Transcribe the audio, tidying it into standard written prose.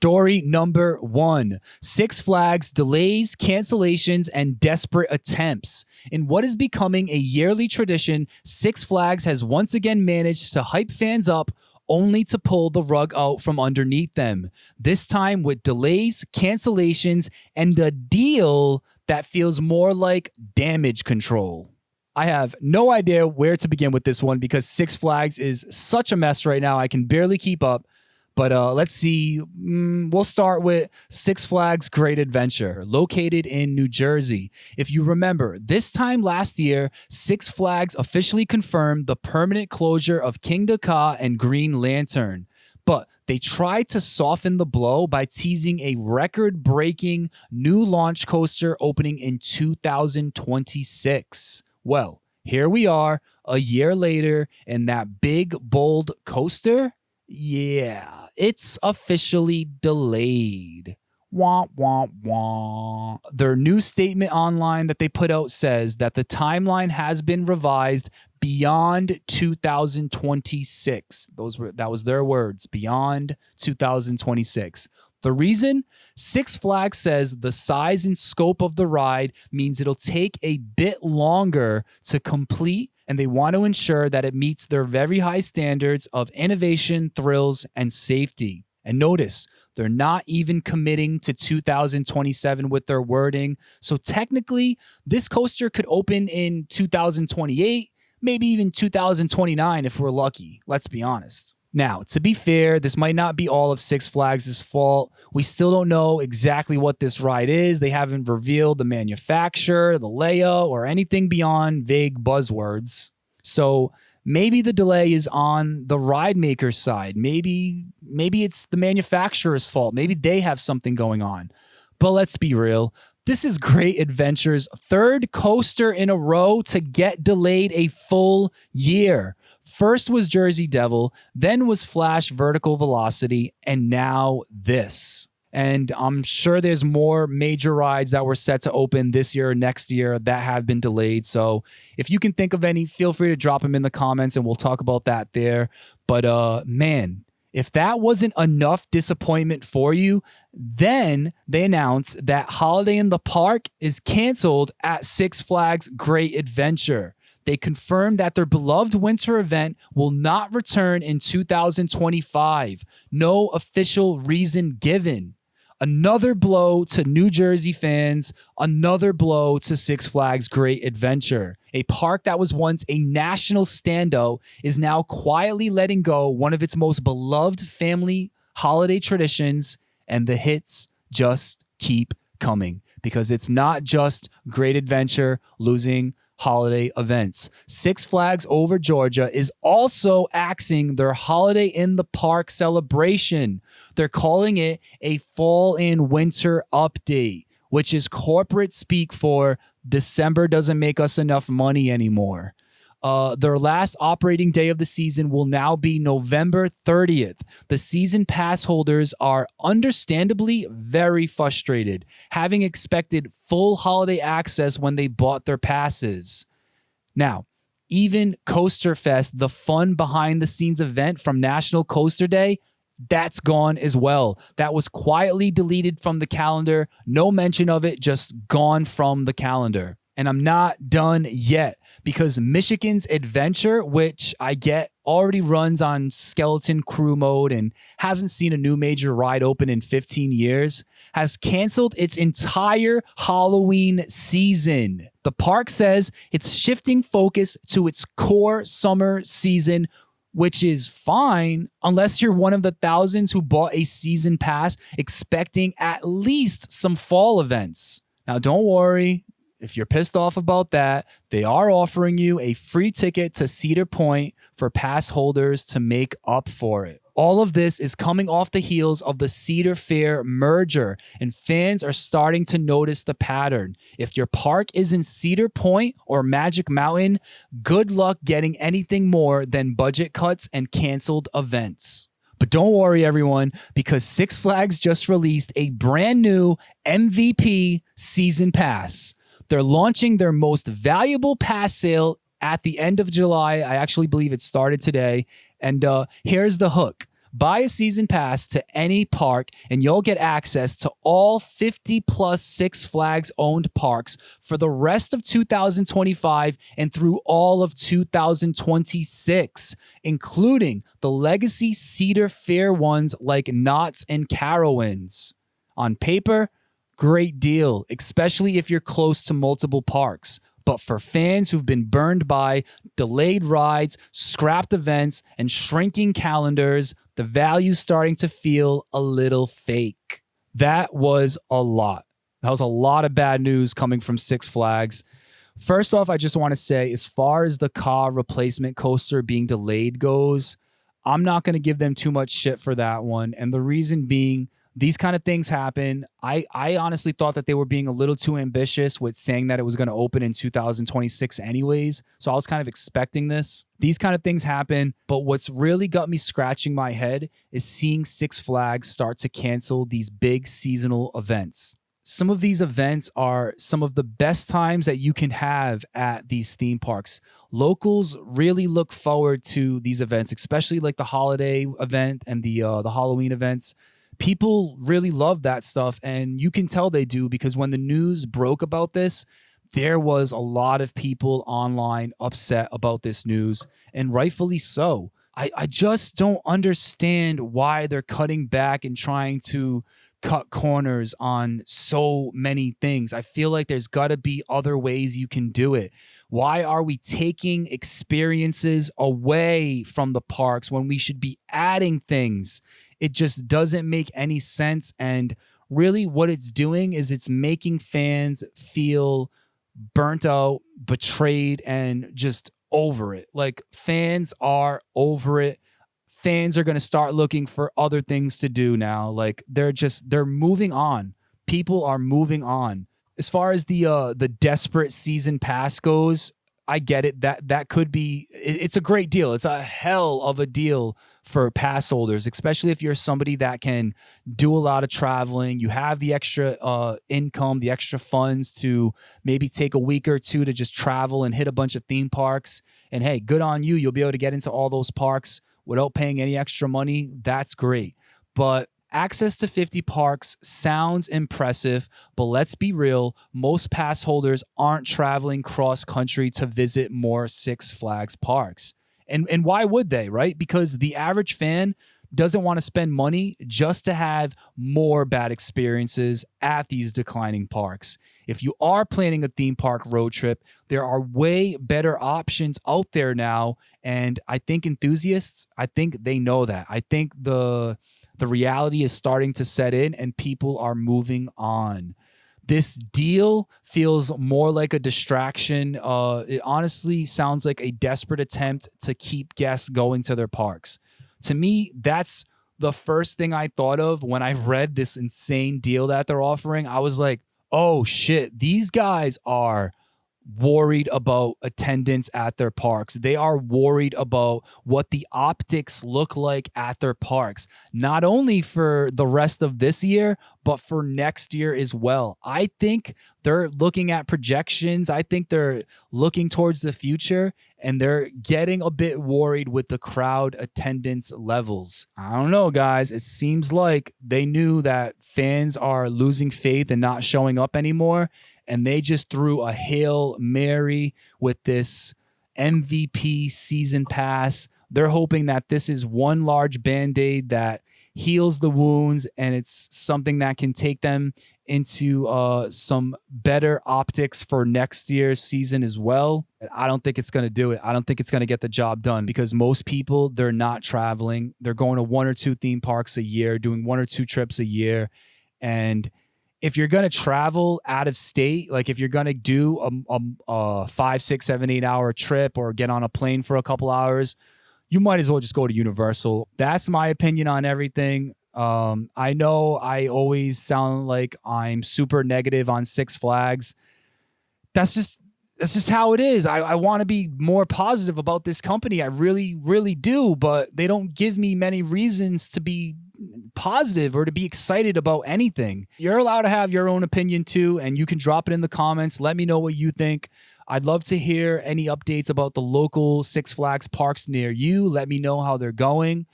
Story number 1, Six Flags delays, cancellations, and desperate attempts. In what is becoming a yearly tradition, Six Flags has once again managed to hype fans up only to pull the rug out from underneath them. This time with delays, cancellations, and a deal that feels more like damage control. I have no idea where to begin with this one because Six Flags is such a mess right now. I can barely keep up. But let's see. We'll start with Six Flags Great Adventure, located in New Jersey. If you remember, this time last year, Six Flags officially confirmed the permanent closure of Kingda Ka and Green Lantern. But they tried to soften the blow by teasing a record-breaking new launch coaster opening in 2026. Well, here we are, a year later, and that big, bold coaster? Yeah, it's officially delayed. Wah, wah, wah. Their new statement online that they put out says that the timeline has been revised beyond 2026. That was their words, beyond 2026. The reason? Six Flags says the size and scope of the ride means it'll take a bit longer to complete, and they want to ensure that it meets their very high standards of innovation, thrills, and safety. And notice, they're not even committing to 2027 with their wording. So technically, this coaster could open in 2028, maybe even 2029 if we're lucky. Let's be honest. Now, to be fair, this might not be all of Six Flags' fault. We still don't know exactly what this ride is. They haven't revealed the manufacturer, the layout, or anything beyond vague buzzwords. So maybe the delay is on the ride maker's side. Maybe it's the manufacturer's fault. Maybe they have something going on. But let's be real. This is Great Adventure's third coaster in a row to get delayed a full year. First was Jersey Devil, then was Flash Vertical Velocity, and now this. And I'm sure there's more major rides that were set to open this year or next year that have been delayed. So if you can think of any, feel free to drop them in the comments and we'll talk about that there. But man, if that wasn't enough disappointment for you, then they announced that Holiday in the Park is canceled at Six Flags Great Adventure. They confirmed that their beloved winter event will not return in 2025. No official reason given. Another blow to New Jersey fans, another blow to Six Flags Great Adventure. A park that was once a national standout is now quietly letting go one of its most beloved family holiday traditions, and the hits just keep coming because it's not just Great Adventure losing holiday events. Six Flags Over Georgia is also axing their Holiday in the Park celebration. They're calling it a fall and winter update, which is corporate speak for December doesn't make us enough money anymore. Their last operating day of the season will now be November 30th. The season pass holders are understandably very frustrated, having expected full holiday access when they bought their passes. Now, even Coaster Fest, the fun behind the scenes event from National Coaster Day, that's gone as well. That was quietly deleted from the calendar. No mention of it, just gone from the calendar. And I'm not done yet because Michigan's Adventure, which I get already runs on skeleton crew mode and hasn't seen a new major ride open in 15 years, has canceled its entire Halloween season. The park says it's shifting focus to its core summer season, which is fine unless you're one of the thousands who bought a season pass expecting at least some fall events. Now, don't worry. If you're pissed off about that, they are offering you a free ticket to Cedar Point for pass holders to make up for it. All of this is coming off the heels of the Cedar Fair merger, and fans are starting to notice the pattern. If your park is in Cedar Point or Magic Mountain, good luck getting anything more than budget cuts and canceled events. But don't worry, everyone, because Six Flags just released a brand new MVP season pass. They're launching their most valuable pass sale at the end of July. I actually believe it started today. And here's the hook. Buy a season pass to any park and you'll get access to all 50 plus Six Flags owned parks for the rest of 2025 and through all of 2026, including the legacy Cedar Fair ones like Knott's and Carowinds. On paper, great deal, especially if you're close to multiple parks. But for fans who've been burned by delayed rides, scrapped events, and shrinking calendars, the value's starting to feel a little fake. That was a lot. That was a lot of bad news coming from Six Flags. First off, I just want to say, as far as the Ka replacement coaster being delayed goes, I'm not going to give them too much shit for that one. And the reason being, these kind of things happen. I honestly thought that they were being a little too ambitious with saying that it was going to open in 2026 anyways. So I was kind of expecting this. These kind of things happen. But what's really got me scratching my head is seeing Six Flags start to cancel these big seasonal events. Some of these events are some of the best times that you can have at these theme parks. Locals really look forward to these events, especially like the holiday event and the Halloween events. People really love that stuff, and you can tell they do because when the news broke about this, there was a lot of people online upset about this news, and rightfully so. I just don't understand why they're cutting back and trying to cut corners on so many things. I feel like there's got to be other ways you can do it. Why are we taking experiences away from the parks when we should be adding things? It just doesn't make any sense. And really what it's doing is it's making fans feel burnt out, betrayed, and just over it. Like, fans are over it. Fans are going to start looking for other things to do now. Like, they're moving on. People are moving on. As far as the desperate season pass goes, I get it. That could be, it's a great deal. It's a hell of a deal for pass holders, especially if you're somebody that can do a lot of traveling. You have the extra income, the extra funds to maybe take a week or two to just travel and hit a bunch of theme parks. And hey, good on you. You'll be able to get into all those parks without paying any extra money. That's great. But access to 50 parks sounds impressive, but let's be real, most pass holders aren't traveling cross country to visit more Six Flags parks. And why would they, right? Because the average fan doesn't want to spend money just to have more bad experiences at these declining parks. If you are planning a theme park road trip, there are way better options out there now. And I think enthusiasts, I think they know that. I think the reality is starting to set in and people are moving on. This deal feels more like a distraction. It honestly sounds like a desperate attempt to keep guests going to their parks. To me, that's the first thing I thought of when I read this insane deal that they're offering. I was like, oh shit, these guys are worried about attendance at their parks. They are worried about what the optics look like at their parks, not only for the rest of this year, but for next year as well. I think they're looking at projections. I think they're looking towards the future, and they're getting a bit worried with the crowd attendance levels. I don't know, guys. It seems like they knew that fans are losing faith and not showing up anymore, and they just threw a Hail Mary with this MVP season pass. They're hoping that this is one large Band-Aid that heals the wounds, and it's something that can take them into some better optics for next year's season as well. I don't think it's going to do it. I don't think it's going to get the job done because most people, they're not traveling. They're going to one or two theme parks a year, doing one or two trips a year. And if you're going to travel out of state, like if you're going to do a 5, 6, 7, 8 hour trip or get on a plane for a couple hours, you might as well just go to Universal. That's my opinion on everything. I know I always sound like I'm super negative on Six Flags. That's just how it is. I want to be more positive about this company. I really, really do, but they don't give me many reasons to be positive or to be excited about anything. You're allowed to have your own opinion too, and you can drop it in the comments. Let me know what you think. I'd love to hear any updates about the local Six Flags parks near you. Let me know how they're going.